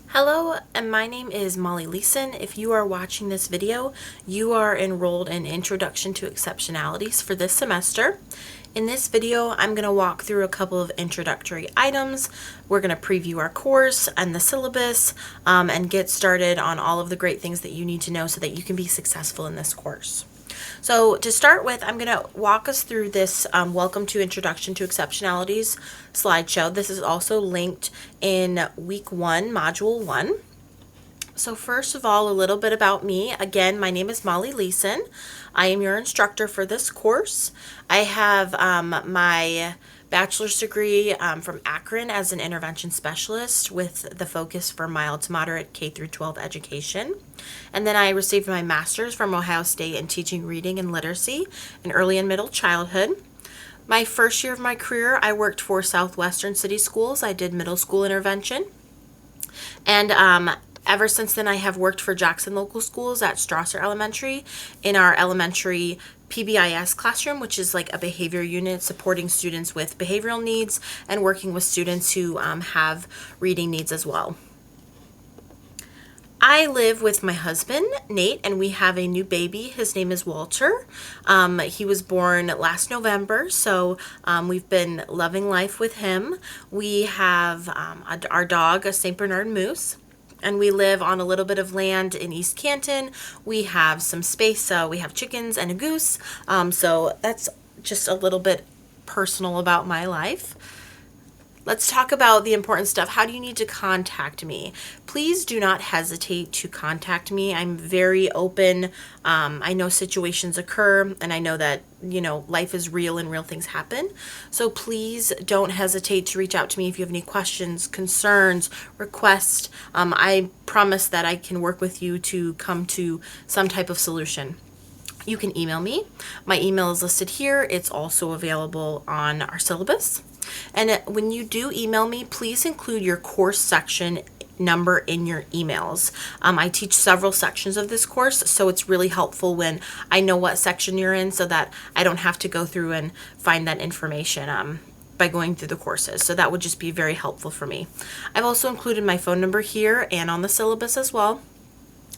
Hello, and my name is Molly Leeson. If you are watching this video, you are enrolled in Introduction to Exceptionalities for this semester. In this video, I'm going to walk through a couple of introductory items. We're going to preview our course and the syllabus and get started on all of the great things that you need to know so that you can be successful in this course. So to start with, I'm going to walk us through this Welcome to Introduction to Exceptionalities slideshow. This is also linked in week 1, module 1. So first of all, a little bit about me. Again, my name is Molly Leeson. I am your instructor for this course. I have my bachelor's degree from Akron as an intervention specialist with the focus for mild to moderate K through 12 education. And then I received my master's from Ohio State in teaching reading and literacy in early and middle childhood. My first year of my career, I worked for Southwestern City Schools. I did middle school intervention. And ever since then, I have worked for Jackson Local Schools at Strasser Elementary in our elementary PBIS classroom, which is like a behavior unit supporting students with behavioral needs and working with students who have reading needs as well. I live with my husband, Nate, and we have a new baby. His name is Walter. He was born last November, so we've been loving life with him. We have our dog, a St. Bernard Moose, and we live on a little bit of land in East Canton. We have some space, we have chickens and a goose, so that's just a little bit personal about my life. Let's talk about the important stuff. How do you need to contact me? Please do not hesitate to contact me. I'm very open. I know situations occur, and I know that, life is real and real things happen. So please don't hesitate to reach out to me if you have any questions, concerns, requests. I promise that I can work with you to come to some type of solution. You can email me. My email is listed here. It's also available on our syllabus. And when you do email me, please include your course section number in your emails. I teach several sections of this course, so it's really helpful when I know what section you're in so that I don't have to go through and find that information by going through the courses. So that would just be very helpful for me. I've also included my phone number here and on the syllabus as well.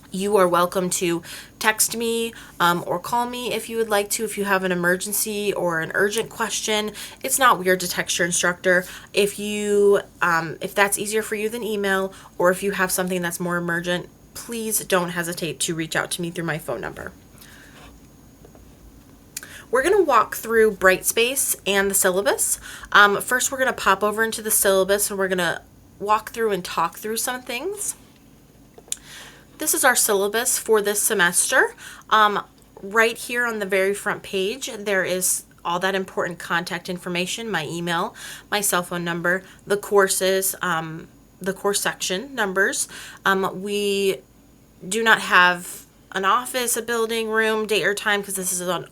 You are welcome to text me or call me if you would like to, if you have an emergency or an urgent question. It's not weird to text your instructor. If that's easier for you than email, or if you have something that's more emergent, please don't hesitate to reach out to me through my phone number. We're going to walk through Brightspace and the syllabus. First, we're going to pop over into the syllabus and we're going to walk through and talk through some things. This is our syllabus for this semester. Right here on the very front page, there is all that important contact information, my email, my cell phone number, the courses, the course section numbers. We do not have an office, a building, room, date, or time because this is a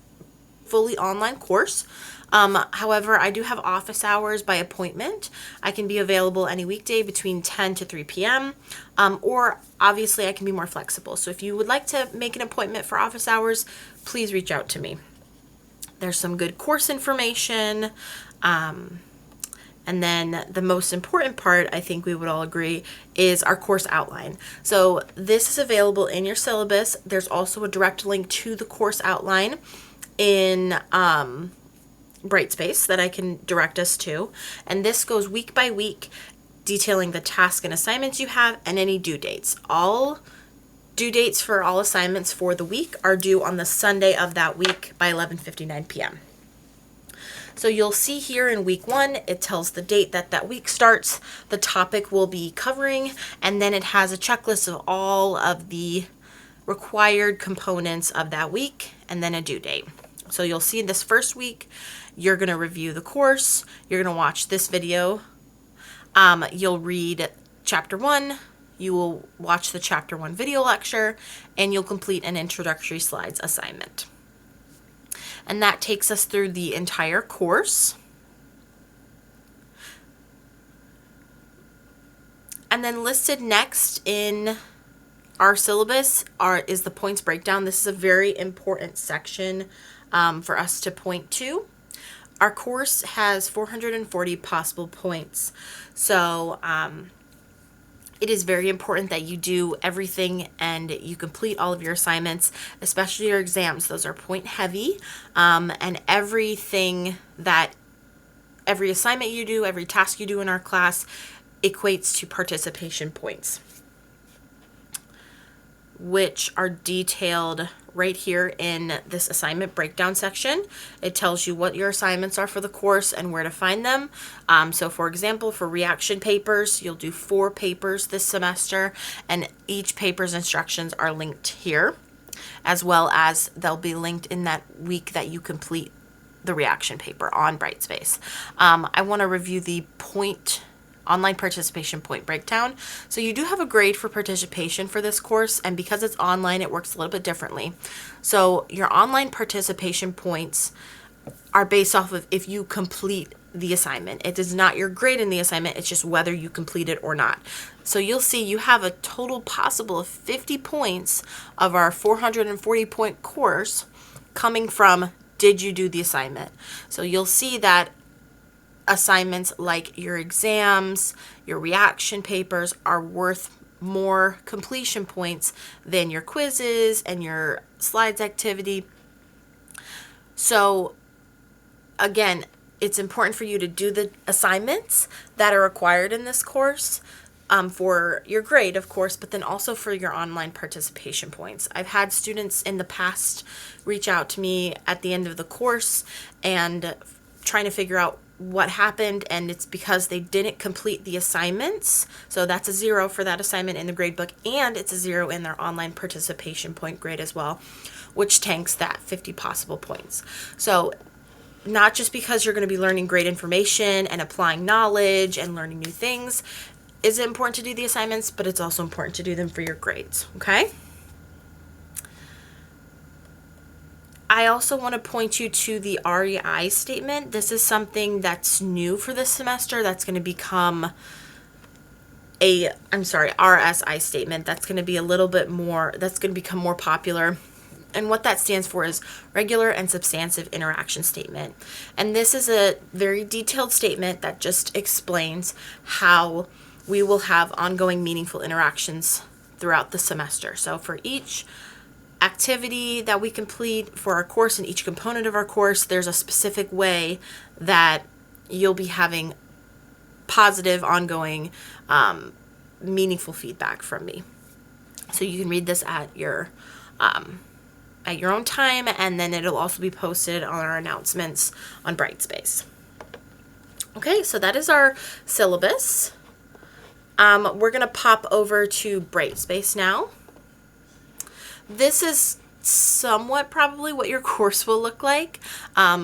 fully online course. However, I do have office hours by appointment. I can be available any weekday between 10 to 3 p.m. Or obviously I can be more flexible. So if you would like to make an appointment for office hours, please reach out to me. There's some good course information. And then the most important part, I think we would all agree, is our course outline. So this is available in your syllabus. There's also a direct link to the course outline in Brightspace that I can direct us to. And this goes week by week, detailing the tasks and assignments you have and any due dates. All due dates for all assignments for the week are due on the Sunday of that week by 11:59 p.m. So you'll see here in week 1, it tells the date that week starts, the topic we'll be covering, and then it has a checklist of all of the required components of that week and then a due date. So you'll see this first week, you're going to review the course, you're going to watch this video, you'll read chapter 1, you will watch the chapter 1 video lecture, and you'll complete an introductory slides assignment. And that takes us through the entire course. And then listed next in our syllabus is the points breakdown. This is a very important section for us to point to. Our course has 440 possible points. So It is very important that you do everything and you complete all of your assignments, especially your exams. Those are point heavy, and every assignment you do, every task you do in our class equates to participation points, which are detailed right here in this assignment breakdown section. It tells you what your assignments are for the course and where to find them. So for example, for reaction papers, you'll do 4 papers this semester, and each paper's instructions are linked here, as well as they'll be linked in that week that you complete the reaction paper on Brightspace. I want to review the online participation point breakdown. So you do have a grade for participation for this course, and because it's online, it works a little bit differently. So your online participation points are based off of if you complete the assignment. It is not your grade in the assignment, it's just whether you complete it or not. So you'll see you have a total possible of 50 points of our 440 point course coming from did you do the assignment. So you'll see that assignments like your exams, your reaction papers are worth more completion points than your quizzes and your slides activity. So again, it's important for you to do the assignments that are required in this course, for your grade, of course, but then also for your online participation points. I've had students in the past reach out to me at the end of the course and trying to figure out what happened, and it's because they didn't complete the assignments. So that's a 0 for that assignment in the grade book, and it's a 0 in their online participation point grade as well, which tanks that 50 possible points. So not just because you're going to be learning great information and applying knowledge and learning new things is it important to do the assignments, but it's also important to do them for your grades, okay? I also want to point you to the REI statement. This is something that's new for this semester. That's going to become RSI statement. That's going to be a little bit more, that's going to become more popular. And what that stands for is regular and substantive interaction statement. And this is a very detailed statement that just explains how we will have ongoing meaningful interactions throughout the semester. So for each activity that we complete for our course and each component of our course, there's a specific way that you'll be having positive, ongoing, meaningful feedback from me. So you can read this at your own time, and then it'll also be posted on our announcements on Brightspace. Okay, so that is our syllabus. We're going to pop over to Brightspace now. This is somewhat probably what your course will look like.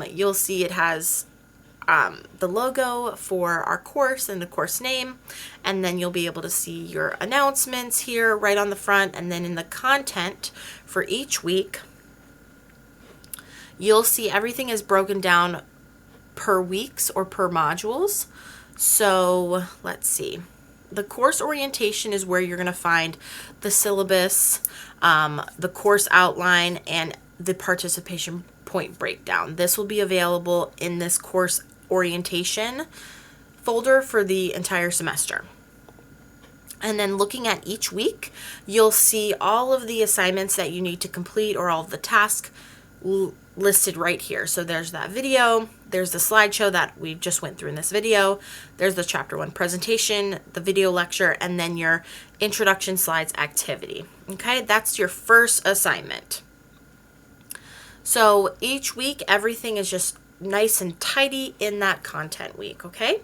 You'll see it has the logo for our course and the course name, and then you'll be able to see your announcements here right on the front, and then in the content for each week, you'll see everything is broken down per weeks or per modules. So let's see. The course orientation is where you're going to find the syllabus, the course outline, and the participation point breakdown. This will be available in this course orientation folder for the entire semester. And then looking at each week, you'll see all of the assignments that you need to complete or all of the tasks listed right here. So there's that video, there's the slideshow that we just went through in this video, there's the chapter 1 presentation, the video lecture, and then your introduction slides activity. Okay, that's your first assignment. So each week, everything is just nice and tidy in that content week, okay?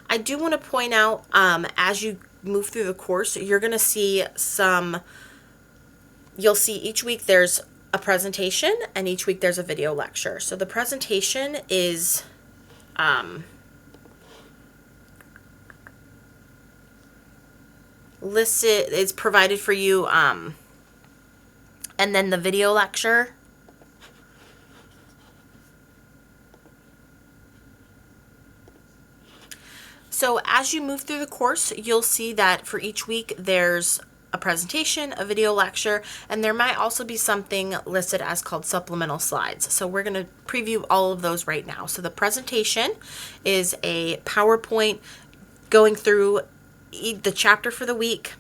I do want to point out, as you move through the course, you're going to see you'll see each week there's a presentation, and each week there's a video lecture. So the presentation is listed, it's provided for you, and then the video lecture So as you move through the course, you'll see that for each week there's a presentation, a video lecture, and there might also be something listed as called supplemental slides. So we're going to preview all of those right now. So the presentation is a PowerPoint going through the chapter for the week,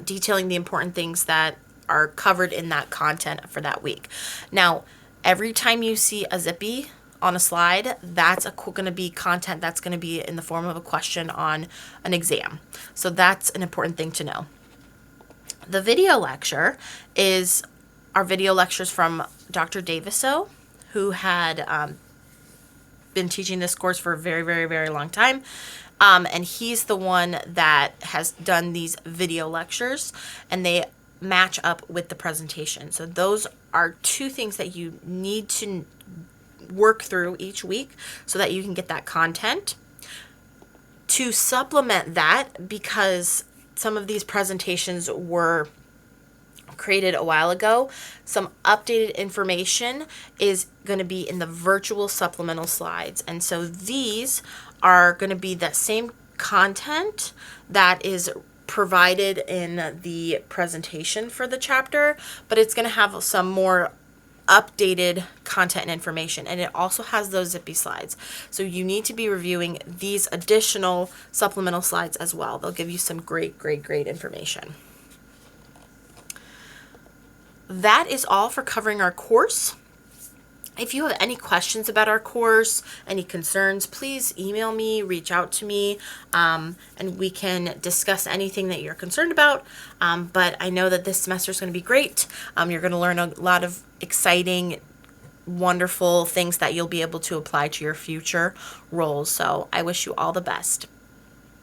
detailing the important things that are covered in that content for that week. Now, every time you see a zippy on a slide, that's going to be content that's going to be in the form of a question on an exam. So that's an important thing to know. The video lecture is our video lectures from Dr. Daviso, who had been teaching this course for a very, very, very long time. And he's the one that has done these video lectures, and they match up with the presentation. So those are two things that you need to work through each week so that you can get that content. To supplement that, because some of these presentations were created a while ago, some updated information is going to be in the virtual supplemental slides. And so these are going to be that same content that is provided in the presentation for the chapter, but it's going to have some more updated content and information, and it also has those zippy slides. So you need to be reviewing these additional supplemental slides as well. They'll give you some great information. That is all for covering our course. If you have any questions about our course, any concerns, please email me, reach out to me, and we can discuss anything that you're concerned about. But I know that this semester is going to be great. You're going to learn a lot of exciting, wonderful things that you'll be able to apply to your future roles. So I wish you all the best.